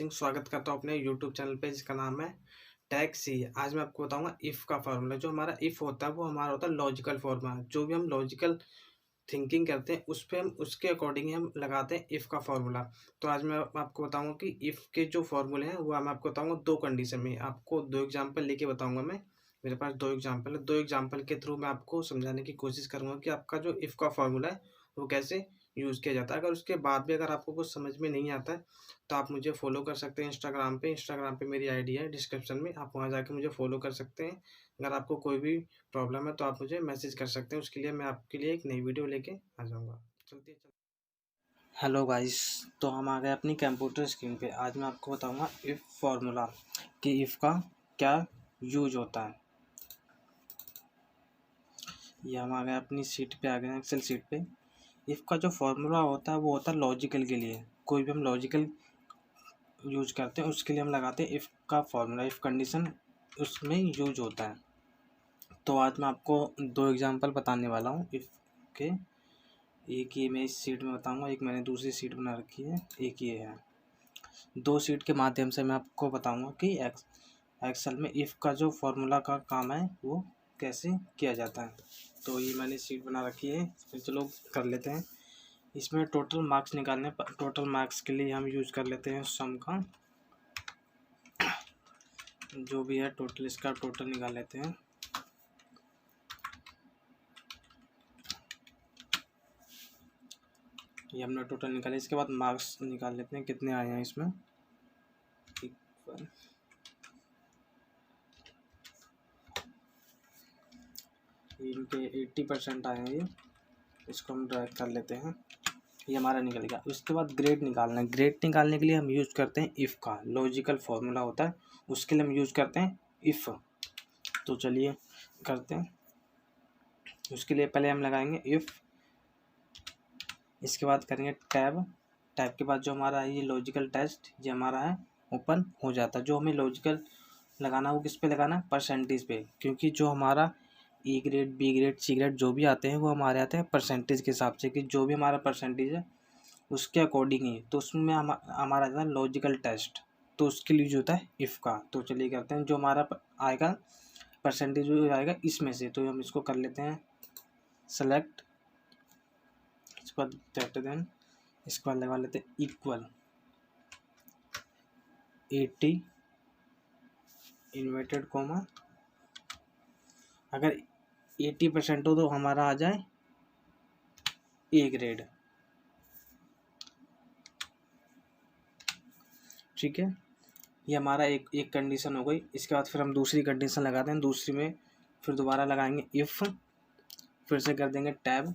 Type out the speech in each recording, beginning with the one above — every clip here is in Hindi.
सिंह स्वागत करता हूँ अपने यूट्यूब चैनल पे जिसका नाम है टैग सी। आज मैं आपको बताऊंगा इफ़ का फार्मूला। जो हमारा इफ़ होता है वो हमारा होता है लॉजिकल फार्मूला। जो भी हम लॉजिकल थिंकिंग करते हैं उस पे हम उसके अकॉर्डिंग ही हम लगाते हैं इफ़ का फार्मूला। तो आज मैं आपको बताऊंगा कि इफ़ के जो फार्मूले हैं वो मैं आपको बताऊंगा दो कंडीशन में। आपको दो एग्जाम्पल लेके बताऊंगा मैं। मेरे पास दो एग्जाम्पल है, दो एग्जाम्पल के थ्रू मैं आपको समझाने की कोशिश करूंगा कि आपका जो इफ़ का फार्मूला है वो कैसे यूज़ किया जाता है। अगर उसके बाद भी अगर आपको कुछ समझ में नहीं आता है तो आप मुझे फॉलो कर सकते हैं इंस्टाग्राम पे मेरी आईडी है डिस्क्रिप्शन में, आप वहाँ जाके मुझे फॉलो कर सकते हैं। अगर आपको कोई भी प्रॉब्लम है तो आप मुझे मैसेज कर सकते हैं, उसके लिए मैं आपके लिए एक नई वीडियो लेके आ जाऊँगा। चलते हेलो गाइस, तो हम आ गए अपनी कंप्यूटर स्क्रीन पे। आज मैं आपको बताऊंगा इफ़ फार्मूला कि इफ़ का क्या यूज होता है। ये हम आ गए अपनी सीट पे, आ गए एक्सेल सीट पे। इफ़ का जो फार्मूला होता है वो होता है लॉजिकल के लिए। कोई भी हम लॉजिकल यूज करते हैं उसके लिए हम लगाते हैं इफ़ का फार्मूला। इफ़ कंडीशन उसमें यूज होता है। तो आज मैं आपको दो एग्जांपल बताने वाला हूँ इफ़ के। एक ये मैं इस सीट में बताऊंगा, एक मैंने दूसरी सीट बना रखी है, एक ये है। दो सीट के माध्यम से मैं आपको बताऊंगा कि एक्सेल में इफ़ का जो फार्मूला का काम है वो कैसे किया जाता है। तो ये मैंने सीट बना रखी है, फिर चलो कर लेते हैं। इसमें टोटल मार्क्स निकालने पर टोटल मार्क्स के लिए हम यूज कर लेते हैं सम का। जो भी है टोटल, इसका टोटल निकाल लेते हैं। ये हमने टोटल निकाले, इसके बाद मार्क्स निकाल लेते हैं कितने आए हैं इसमें। इनके 80% आए हैं ये, इसको हम ड्रैग कर लेते हैं। ये हमारा निकल गया। उसके बाद ग्रेड निकालना है। ग्रेड निकालने के लिए हम यूज़ करते हैं इफ़ का लॉजिकल फार्मूला होता है, उसके लिए हम यूज़ करते हैं इफ़। तो चलिए करते हैं। उसके लिए पहले हम लगाएंगे इफ़, इसके बाद करेंगे टैब। टैब के बाद जो हमारा ये लॉजिकल टेस्ट ये हमारा है ओपन हो जाता है। जो हमें लॉजिकल लगाना वो किस पे लगाना है, परसेंटेज पे, क्योंकि जो हमारा E grade B grade C grade जो भी आते हैं वो हमारे आते हैं परसेंटेज के हिसाब से, कि जो भी हमारा परसेंटेज है उसके अकॉर्डिंग ही। तो उसमें हमारा आता है लॉजिकल टेस्ट, तो उसके लिए जो होता है इफ़ का। तो चलिए करते हैं। जो हमारा आएगा परसेंटेज जो आएगा इसमें से, तो हम इसको कर लेते हैं सेलेक्ट। इसके बाद ग्रेटर देन, इसके बाद लगा लेते हैं इक्वल 80 इन्वर्टेड कॉमा। अगर 80% हो तो हमारा आ जाए ए ग्रेड। ठीक है, ये हमारा एक कंडीशन हो गई। इसके बाद फिर हम दूसरी कंडीशन लगाते हैं। दूसरी में फिर दोबारा लगाएंगे इफ़, फिर से कर देंगे टैब,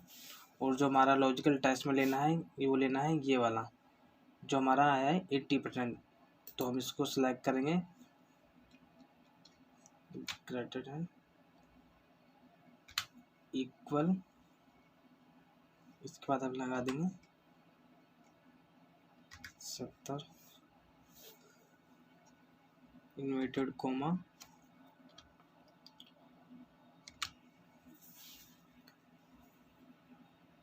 और जो हमारा लॉजिकल टेस्ट में लेना है ये वो लेना है ये वाला जो हमारा आया है 80%। तो हम इसको सिलेक्ट करेंगे ग्रेटर देन इक्वल। इसके बाद हम लगा देंगे 70 इन्वर्टेड कोमा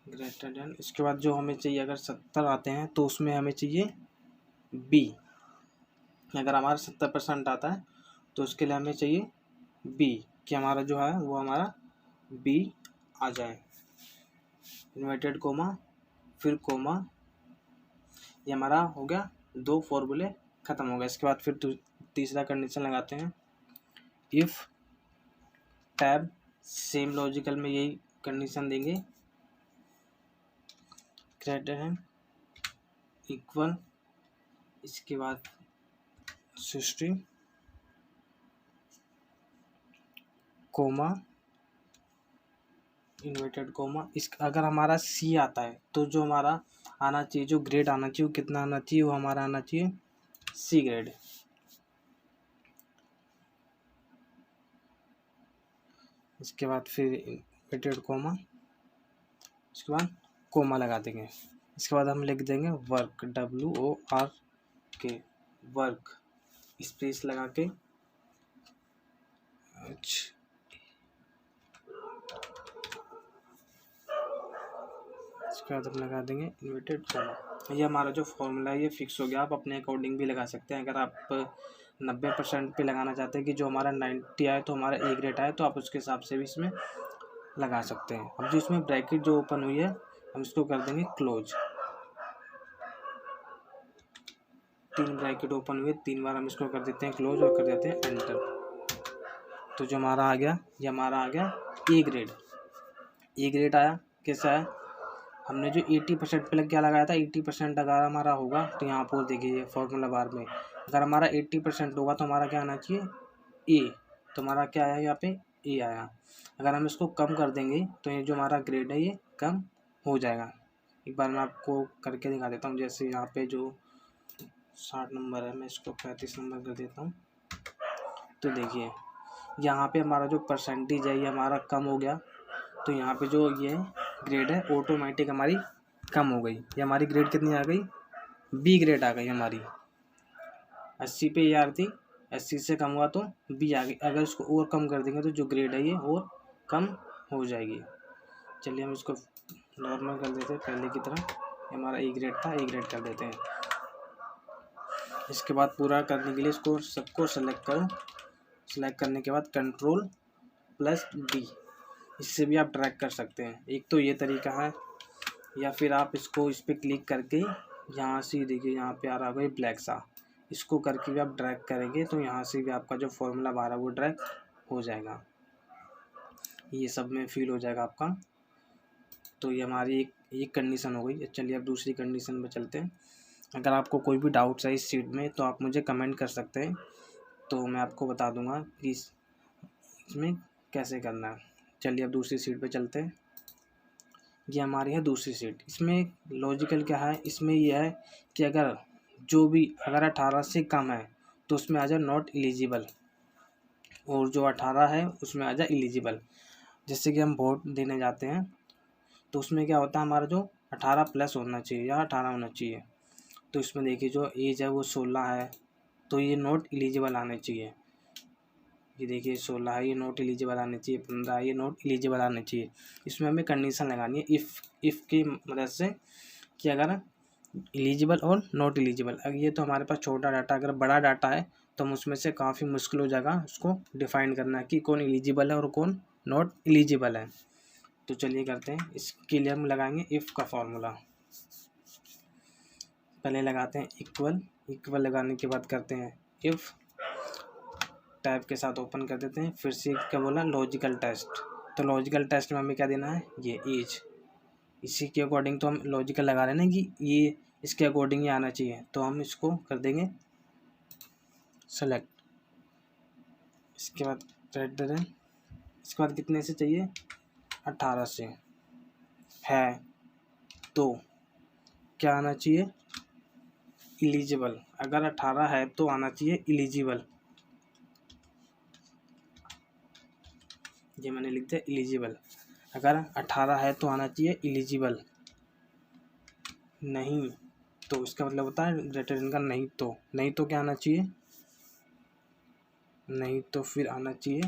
ग्रेटर देन। इसके बाद जो हमें चाहिए, अगर 70 आते हैं तो उसमें हमें चाहिए बी। अगर हमारा 70% आता है तो उसके लिए हमें चाहिए बी, कि हमारा जो है वो हमारा बी आ जाए। इन्वर्टेड कोमा फिर कोमा, ये हमारा हो गया। दो फॉर्मूले ख़त्म हो गए। इसके बाद फिर तीसरा कंडीशन लगाते हैं इफ़ टैब। सेम लॉजिकल में यही कंडीशन देंगे, ग्रेटर है इक्वल, इसके बाद 60 कोमा इन्वर्टेड कोमा। इस अगर हमारा सी आता है तो जो हमारा आना चाहिए, जो ग्रेड आना चाहिए वो कितना आना चाहिए, वो हमारा आना चाहिए सी ग्रेड। इसके बाद फिर इन्वर्टेड कोमा, इसके बाद कोमा लगा देंगे। इसके बाद हम लिख देंगे वर्क, WORK वर्क, स्पेस लगा के। इसके बाद हम लगा देंगे इन्वर्टेड कॉमा। ये हमारा जो फॉर्मूला है ये फिक्स हो गया। आप अपने अकॉर्डिंग भी लगा सकते हैं। अगर आप 90% पे लगाना चाहते हैं कि जो हमारा 90 आए तो हमारा ए ग्रेड आए, तो आप उसके हिसाब से भी इसमें लगा सकते हैं। अब जो इसमें ब्रैकेट जो ओपन हुई है हम इसको कर देंगे क्लोज। 3 ब्रैकेट ओपन हुए, 3 बार हम इसको कर देते हैं क्लोज और कर देते हैं एंटर। तो जो हमारा आ गया, ये हमारा आ गया ए ग्रेड। ए ग्रेड आया, कैसा है, हमने जो 80% पे क्या लगाया था, 80% अगर हमारा होगा तो यहाँ पर देखिए फॉर्मूला बार में अगर हमारा 80% होगा तो हमारा क्या आना चाहिए, ए। तो हमारा क्या आया यहाँ पे, ए आया। अगर हम इसको कम कर देंगे तो ये जो हमारा ग्रेड है ये कम हो जाएगा। एक बार मैं आपको करके दिखा देता हूँ। जैसे यहाँ पे जो 60 नंबर है मैं इसको 35 नंबर कर देता हूँ। तो देखिए यहाँ पे हमारा जो परसेंटेज है ये हमारा कम हो गया। तो यहाँ पे जो ये ग्रेड है ऑटोमेटिक हमारी कम हो गई। ये हमारी ग्रेड कितनी आ गई, बी ग्रेड आ गई हमारी। 80 पे ये थी, 80 से कम हुआ तो बी आ गई। अगर इसको और कम कर देंगे तो जो ग्रेड है ये और कम हो जाएगी। चलिए हम इसको नॉर्मल कर देते हैं पहले की तरह। हमारा ए ग्रेड था, ए ग्रेड कर देते हैं। इसके बाद पूरा करने के लिए इसको सबको सेलेक्ट करो। सेलेक्ट करने के बाद Ctrl+D, इससे भी आप ड्रैग कर सकते हैं। एक तो ये तरीका है, या फिर आप इसको इस पर क्लिक करके यहाँ से देखिए यहाँ पे आ रहा होगा ब्लैक सा, इसको करके भी आप ड्रैग करेंगे तो यहाँ से भी आपका जो फॉर्मूला बार है वो ड्रैग हो जाएगा। ये सब में फिल हो जाएगा आपका। तो ये हमारी एक कंडीशन हो गई। चलिए अब दूसरी कंडीशन में चलते हैं। अगर आपको कोई भी डाउट्स है इस सीट में तो आप मुझे कमेंट कर सकते हैं, तो मैं आपको बता दूंगा कि इसमें कैसे करना है। चलिए अब दूसरी सीट पे चलते हैं। ये हमारी है दूसरी सीट। इसमें लॉजिकल क्या है, इसमें यह है कि अगर 18 से कम है तो उसमें आ जाए नॉट एलिजिबल, और जो 18 है उसमें आ जाए एलिजिबल। जैसे कि हम वोट देने जाते हैं तो उसमें क्या होता है, हमारा जो 18+ होना चाहिए या 18 होना चाहिए। तो इसमें देखिए जो एज है वो 16 है, तो ये नॉट एलिजिबल आने चाहिए। ये देखिए 16 है, ये नॉट एलिजिबल आने चाहिए। 15 ये नॉट एलिजिबल आने चाहिए। इसमें हमें कंडीशन लगानी है इफ़ की मदद से कि अगर एलिजिबल और नॉट एलिजिबल। अगर ये तो हमारे पास छोटा डाटा, अगर बड़ा डाटा है तो हम उसमें से काफ़ी मुश्किल हो जाएगा उसको डिफाइन करना कि कौन एलिजिबल है और कौन नॉट एलिजिबल है। तो चलिए करते हैं। इसके लिए हम लगाएंगे इफ़ का फॉर्मूला। पहले लगाते हैं इक्वल लगाने के बाद करते हैं इफ़, टैब के साथ ओपन कर देते हैं। फिर से क्या बोला, लॉजिकल टेस्ट। तो लॉजिकल टेस्ट में हमें क्या देना है, ये एज। इसी के अकॉर्डिंग तो हम लॉजिकल लगा रहे हैं ना कि ये इसके अकॉर्डिंग ही आना चाहिए। तो हम इसको कर देंगे सेलेक्ट। इसके बाद रेड दे दें। इसके बाद कितने से चाहिए, 18 से है तो क्या आना चाहिए, एलिजिबल। अगर 18 है तो आना चाहिए एलिजिबल। ये मैंने लिख दिया एलिजिबल। अगर 18 है तो आना चाहिए एलिजिबल, नहीं तो इसका मतलब होता है ग्रेटर देन का नहीं तो क्या आना चाहिए, नहीं तो फिर आना चाहिए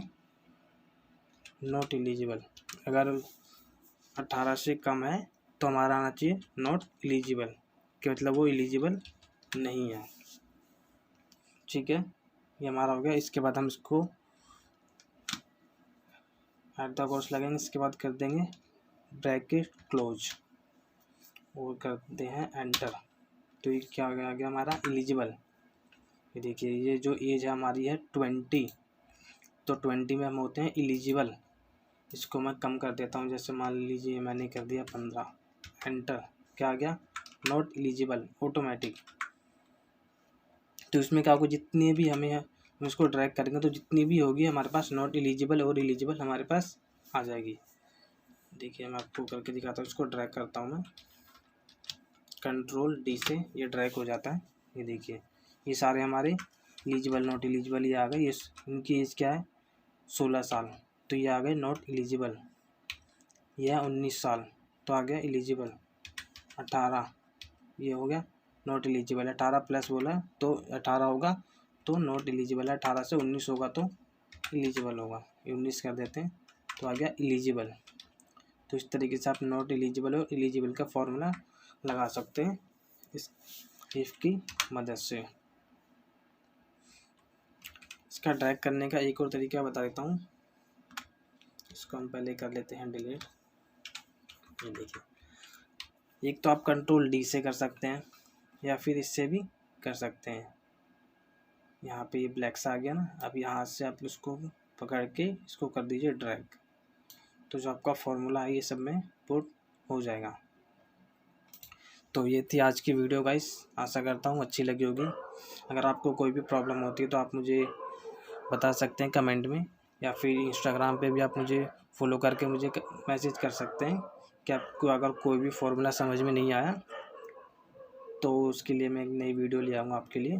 नॉट एलिजिबल। अगर 18 से कम है तो हमारा आना चाहिए नॉट एलिजिबल, कि मतलब वो एलिजिबल नहीं है। ठीक है, ये हमारा हो गया। इसके बाद हम इसको एट द कोर्स लगेंगे। इसके बाद कर देंगे ब्रैकेट क्लोज और करते हैं एंटर। तो ये क्या आ गया हमारा एलिजिबल। ये देखिए ये जो एज है हमारी है 20, तो 20 में हम होते हैं एलिजिबल। इसको मैं कम कर देता हूँ, जैसे मान लीजिए मैंने कर दिया 15, एंटर। क्या आ गया, नॉट एलिजिबल ऑटोमेटिक। तो इसमें क्या होगा, जितनी भी हम इसको ड्रैग करेंगे तो जितनी भी होगी हमारे पास नॉट एलिजिबल और एलिजिबल हमारे पास आ जाएगी। देखिए मैं आपको करके दिखाता हूँ। इसको ड्रैग करता हूँ मैं, Ctrl+D से ये ड्रैग हो जाता है। ये देखिए ये सारे हमारे एलिजिबल नॉट एलिजिबल ये आ गए। ये इनकी एज क्या है, 16 साल, तो ये आ गए नॉट एलिजिबल। ये है 19 साल तो आ गया एलिजिबल। 18 ये हो गया नॉट एलिजिबल। 18+ बोला तो 18 होगा तो नॉट एलिजिबल है, 18 से 19 होगा तो एलिजिबल होगा। 19 कर देते हैं तो आ गया एलिजिबल। तो इस तरीके से आप नॉट एलिजिबल और एलिजिबल का फॉर्मूला लगा सकते हैं इस इफ़ की मदद से। इसका ड्रैग करने का एक और तरीका बता देता हूँ। इसको हम पहले कर लेते हैं डिलीट। ये देखिए, एक तो आप कंट्रोल डी से कर सकते हैं या फिर इससे भी कर सकते हैं। यहाँ पे ये ब्लैक सा आ गया ना, अब यहाँ से आप इसको पकड़ के इसको कर दीजिए ड्रैग, तो जो आपका फॉर्मूला है ये सब में पुट हो जाएगा। तो ये थी आज की वीडियो गाइस, आशा करता हूँ अच्छी लगी होगी। अगर आपको कोई भी प्रॉब्लम होती है तो आप मुझे बता सकते हैं कमेंट में, या फिर इंस्टाग्राम पे भी आप मुझे फॉलो करके मुझे मैसेज कर सकते हैं कि आपको अगर कोई भी फॉर्मूला समझ में नहीं आया तो उसके लिए मैं एक नई वीडियो ले आऊँगा आपके लिए।